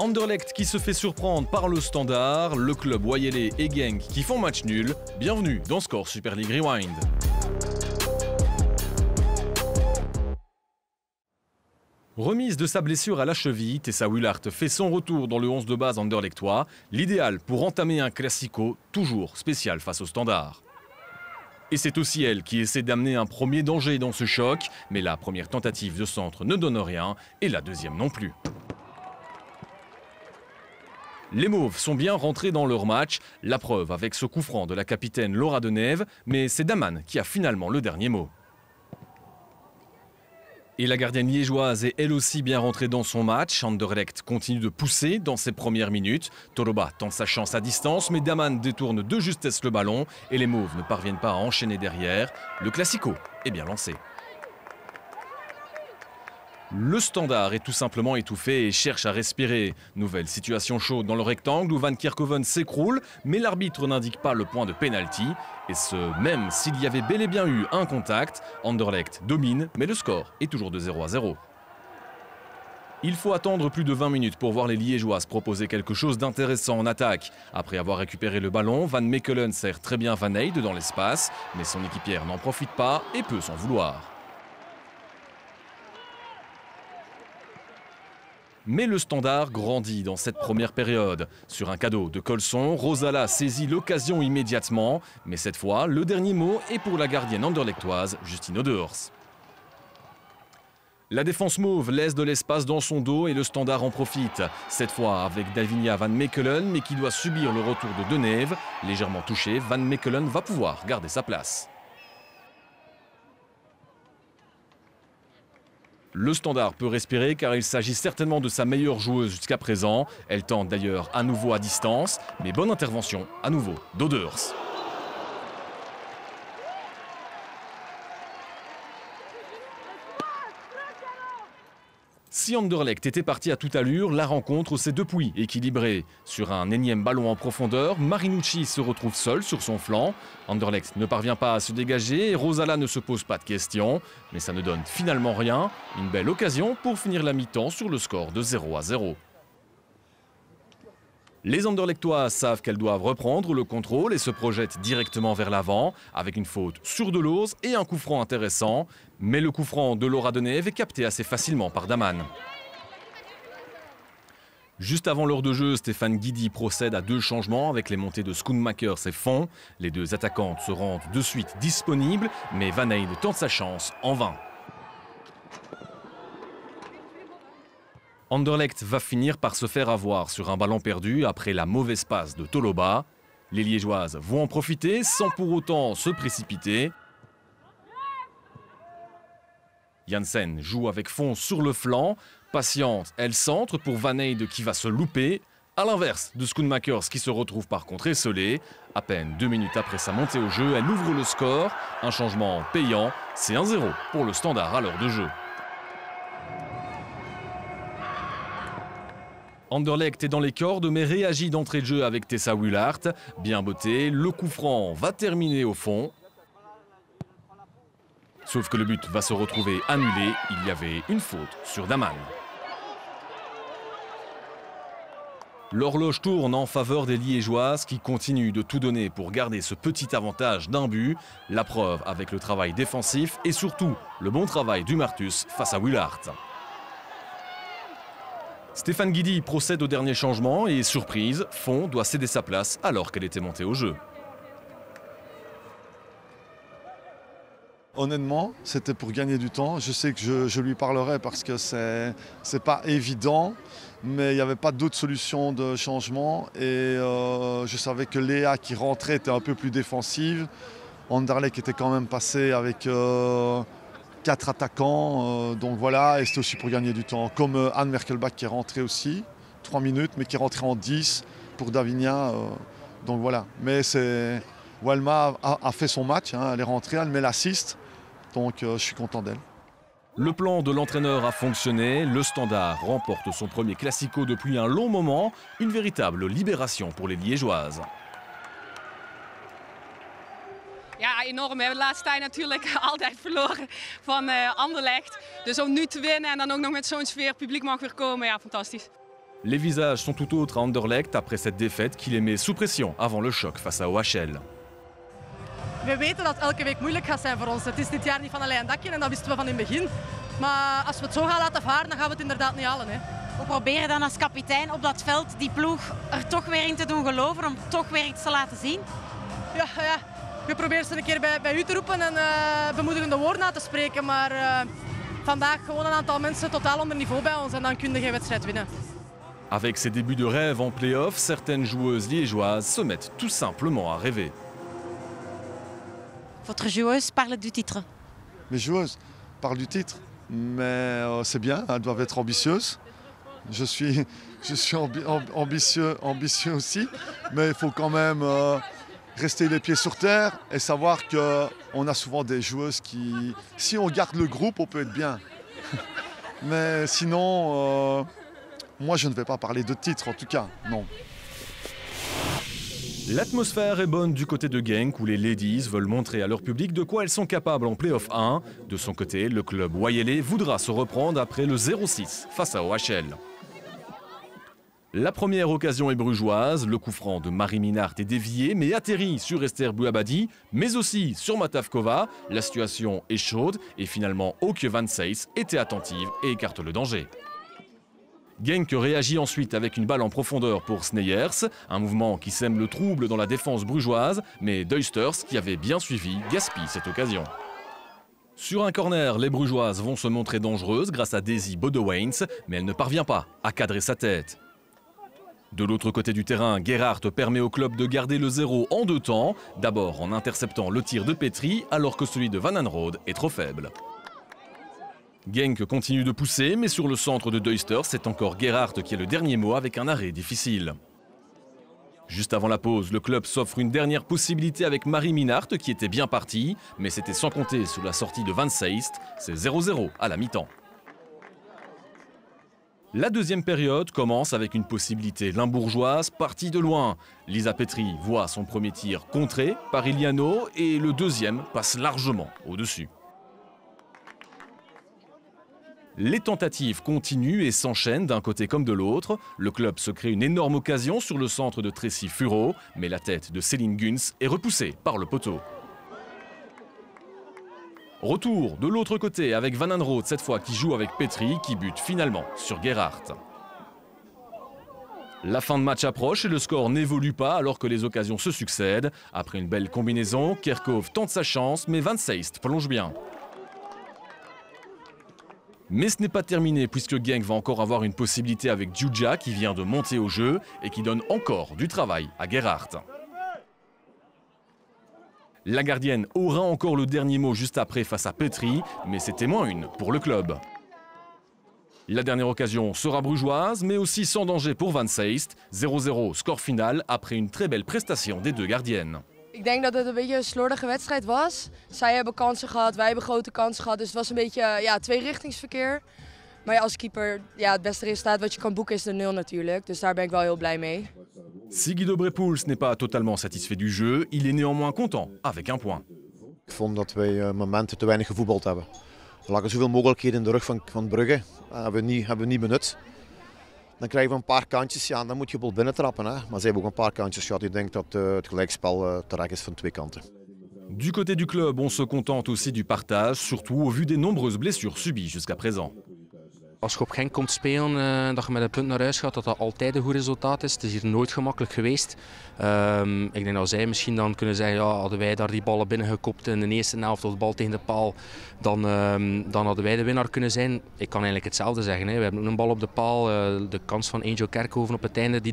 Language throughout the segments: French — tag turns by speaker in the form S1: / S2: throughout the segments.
S1: Anderlecht qui se fait surprendre par le Standard, le club Wayele et Genk qui font match nul. Bienvenue dans Score Super League Rewind. Remise de sa blessure à la cheville, Tessa Willart fait son retour dans le 11 de base anderlechtois, l'idéal pour entamer un classico toujours spécial face au Standard. Et c'est aussi elle qui essaie d'amener un premier danger dans ce choc, mais la première tentative de centre ne donne rien et la deuxième non plus. Les Mauves sont bien rentrés dans leur match, la preuve avec ce coup franc de la capitaine Laura Deneve, mais c'est Daman qui a finalement le dernier mot. Et la gardienne liégeoise est elle aussi bien rentrée dans son match. Anderlecht continue de pousser dans ses premières minutes. Toloba tente sa chance à distance, mais Daman détourne de justesse le ballon et les Mauves ne parviennent pas à enchaîner derrière. Le classico est bien lancé. Le Standard est tout simplement étouffé et cherche à respirer. Nouvelle situation chaude dans le rectangle où Van Kerkhoven s'écroule, mais l'arbitre n'indique pas le point de pénalty. Et ce, même s'il y avait bel et bien eu un contact, Anderlecht domine, mais le score est toujours de 0-0. Il faut attendre plus de 20 minutes pour voir les Liégeoises proposer quelque chose d'intéressant en attaque. Après avoir récupéré le ballon, Van Mechelen sert très bien Van Eyde dans l'espace, mais son équipière n'en profite pas et peut s'en vouloir. Mais le Standard grandit dans cette première période. Sur un cadeau de Colson, Rosala saisit l'occasion immédiatement. Mais cette fois, le dernier mot est pour la gardienne anderlechtoise, Justine Odeors. La défense mauve laisse de l'espace dans son dos et le Standard en profite. Cette fois avec Davinia Van Mechelen, mais qui doit subir le retour de Deneve. Légèrement touché, Van Mechelen va pouvoir garder sa place. Le Standard peut respirer car il s'agit certainement de sa meilleure joueuse jusqu'à présent. Elle tente d'ailleurs à nouveau à distance, mais bonne intervention à nouveau d'Odeors. Si Anderlecht était parti à toute allure, la rencontre s'est depuis équilibrée. Sur un énième ballon en profondeur, Marinucci se retrouve seul sur son flanc. Anderlecht ne parvient pas à se dégager et Rosala ne se pose pas de questions. Mais ça ne donne finalement rien. Une belle occasion pour finir la mi-temps sur le score de 0-0. Les Anderlechtois savent qu'elles doivent reprendre le contrôle et se projettent directement vers l'avant avec une faute sur Delose et un coup franc intéressant. Mais le coup franc de Laura Deneve est capté assez facilement par Daman. Juste avant l'heure de jeu, Stéphane Guidi procède à 2 changements avec les montées de Schoonmakers et Font. Les 2 attaquantes se rendent de suite disponibles, mais Van Eyde tente sa chance en vain. Anderlecht va finir par se faire avoir sur un ballon perdu après la mauvaise passe de Toloba. Les Liégeoises vont en profiter sans pour autant se précipiter. Janssen joue avec Font sur le flanc. Patiente, elle centre pour Van Eyde qui va se louper. A l'inverse de Schoonmakers qui se retrouve par contre esselée. À peine 2 minutes après sa montée au jeu, elle ouvre le score. Un changement payant, c'est 1-0 pour le Standard à l'heure de jeu. Anderlecht est dans les cordes mais réagit d'entrée de jeu avec Tessa Willart. Bien botté, le coup franc va terminer au fond. Sauf que le but va se retrouver annulé, il y avait une faute sur Daman. L'horloge tourne en faveur des Liégeoises qui continuent de tout donner pour garder ce petit avantage d'un but. La preuve avec le travail défensif et surtout le bon travail du Martus face à Willart. Stéphane Guidi procède au dernier changement et, surprise, Font doit céder sa place alors qu'elle était montée au jeu.
S2: Honnêtement, c'était pour gagner du temps. Je sais que je lui parlerai parce que c'est pas évident, mais il n'y avait pas d'autre solution de changement. Et je savais que Léa qui rentrait était un peu plus défensive. Anderlecht était quand même passé avec 4 attaquants, donc voilà, et c'était aussi pour gagner du temps. Comme Anne Merkelbach qui est rentrée aussi, 3 minutes, mais qui est rentrée en 10 pour Davinia, donc voilà. Mais Walma a fait son match, hein, elle est rentrée, elle met l'assist, donc je suis content d'elle.
S1: Le plan de l'entraîneur a fonctionné, le Standard remporte son premier classico depuis un long moment, une véritable libération pour les Liégeoises.
S3: Ja, enorm. We hebben de laatste tijd natuurlijk altijd verloren van Anderlecht. Dus om nu te winnen en dan ook nog met zo'n sfeer, het publiek mag weer komen, ja, fantastisch.
S1: Les visages sont tout autres à Anderlecht après cette défaite qui les met sous pression avant le choc face à OHL.
S4: We weten dat elke week moeilijk gaat zijn voor ons. Het is dit jaar niet van een lijn dakje en dat wisten we van in het begin. Maar als we het zo gaan laten varen, dan gaan we het inderdaad niet halen. Hè.
S5: We proberen dan als kapitein op dat veld die ploeg er toch weer in te doen geloven, om toch weer iets te laten zien.
S4: Ja. We proberen ze een keer bij u te roepen en bemoedigende woorden aan te spreken. Maar vandaag gewoon een aantal mensen totaal onder niveau bij ons en dan kun je geen wedstrijd winnen.
S1: Avec ces débuts de rêve en play-off, certaines joueuses liégeoises se mettent tout simplement à rêver.
S5: Votre joueuse parle du titre.
S2: Mes joueuses parlent du titre, mais c'est bien, elles doivent être ambitieuses. Je suis ambitieux aussi, mais il faut quand même rester les pieds sur terre et savoir qu'on a souvent des joueuses qui, si on garde le groupe, on peut être bien. Mais sinon, moi je ne vais pas parler de titre en tout cas, non.
S1: L'atmosphère est bonne du côté de Genk où les ladies veulent montrer à leur public de quoi elles sont capables en play-off 1. De son côté, le club Wayele voudra se reprendre après le 0-6 face à OHL. La première occasion est brugeoise, le coup franc de Marie Minart est dévié mais atterrit sur Esther Bouabadi, mais aussi sur Matavkova. La situation est chaude et finalement Auke Van Seys était attentive et écarte le danger. Genk réagit ensuite avec une balle en profondeur pour Sneyers, un mouvement qui sème le trouble dans la défense brugeoise, mais Duisters, qui avait bien suivi, gaspille cette occasion. Sur un corner, les brugeoises vont se montrer dangereuses grâce à Daisy Bodeweins, mais elle ne parvient pas à cadrer sa tête. De l'autre côté du terrain, Gerhardt permet au club de garder le 0 en 2 temps, d'abord en interceptant le tir de Petri, alors que celui de Van Anrode est trop faible. Genk continue de pousser, mais sur le centre de Duisters, c'est encore Gerhardt qui a le dernier mot avec un arrêt difficile. Juste avant la pause, le club s'offre une dernière possibilité avec Marie Minart qui était bien partie, mais c'était sans compter sur la sortie de Van Seist, c'est 0-0 à la mi-temps. La deuxième période commence avec une possibilité limbourgeoise partie de loin. Lisa Petri voit son premier tir contré par Iliano et le deuxième passe largement au-dessus. Les tentatives continuent et s'enchaînent d'un côté comme de l'autre. Le club se crée une énorme occasion sur le centre de Tracy Furo, mais la tête de Céline Gunz est repoussée par le poteau. Retour de l'autre côté avec Van Anrode cette fois qui joue avec Petri qui bute finalement sur Gerhardt. La fin de match approche et le score n'évolue pas alors que les occasions se succèdent. Après une belle combinaison, Kerkhoff tente sa chance mais Van Seist plonge bien. Mais ce n'est pas terminé puisque Genk va encore avoir une possibilité avec Djudja qui vient de monter au jeu et qui donne encore du travail à Gerhardt. La gardienne aura encore le dernier mot juste après face à Petri, mais c'était -1 pour le club. La dernière occasion sera brugeoise, mais aussi sans danger pour Van Seist. 0-0 score final après une très belle prestation des deux gardiennes.
S6: Ik denk dat het een beetje een slordige wedstrijd was. Zij hebben kansen gehad, wij hebben grote kansen gehad. Dus het was een beetje tweerichtingsverkeer. Maar ja, als keeper, het beste resultaat wat je kan boeken is de 0 natuurlijk. Dus daar ben ik wel heel blij mee.
S1: Si Guido Brepoels n'est pas totalement satisfait du jeu, il est néanmoins content avec un point.
S7: Ik vond dat wij momenten te weinig gevoetbald hebben. Er lagen zoveel mogelijkheden in de rug van Brugge. Hebben we niet benut. Dan krijgen we een paar kantjes, dan moet je wel binnen trappen. Hè. Maar ze hebben ook een paar kantjes gehad. Ik denk dat het gelijkspel terecht is van twee kanten.
S1: Du côté du club, on se contente aussi du partage, surtout au vu des nombreuses blessures subies jusqu'à présent.
S8: Als je op Genk komt spelen, dat je met een punt naar huis gaat, dat altijd een goed resultaat is. Het is hier nooit gemakkelijk geweest. Ik denk dat zij misschien dan kunnen zeggen, hadden wij daar die ballen binnengekopt in de eerste helft of de bal tegen de paal, dan hadden wij de winnaar kunnen zijn. Ik kan eigenlijk hetzelfde zeggen. We hebben ook een bal op de paal, de kans van Angel Kerkhoven op het einde, die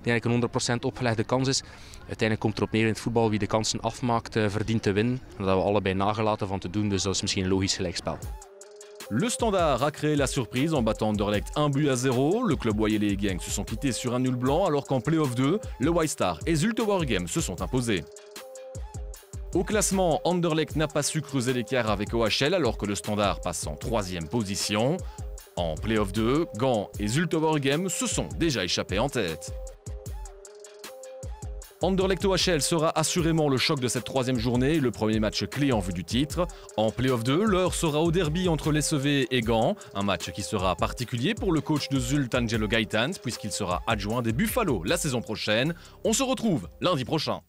S8: eigenlijk een 100% opgelegde kans is. Uiteindelijk komt erop neer in het voetbal, wie de kansen afmaakt, verdient te winnen. Dat hebben we allebei nagelaten van te doen, dus dat is misschien een logisch gelijkspel.
S1: Le Standard a créé la surprise en battant Anderlecht 1-0. Le club Wayele et Genk se sont quittés sur un nul blanc alors qu'en play-off 2, le White Star et Zulte Waregem se sont imposés. Au classement, Anderlecht n'a pas su creuser l'écart avec OHL alors que le Standard passe en 3e position. En play-off 2, Gand et Zulte Waregem se sont déjà échappés en tête. Anderlecht OHL sera assurément le choc de cette 3e journée, le premier match clé en vue du titre. En Play-off 2, l'heure sera au derby entre l'SEV et Gand, un match qui sera particulier pour le coach de Zulte Angelo Gaitans puisqu'il sera adjoint des Buffalo la saison prochaine. On se retrouve lundi prochain.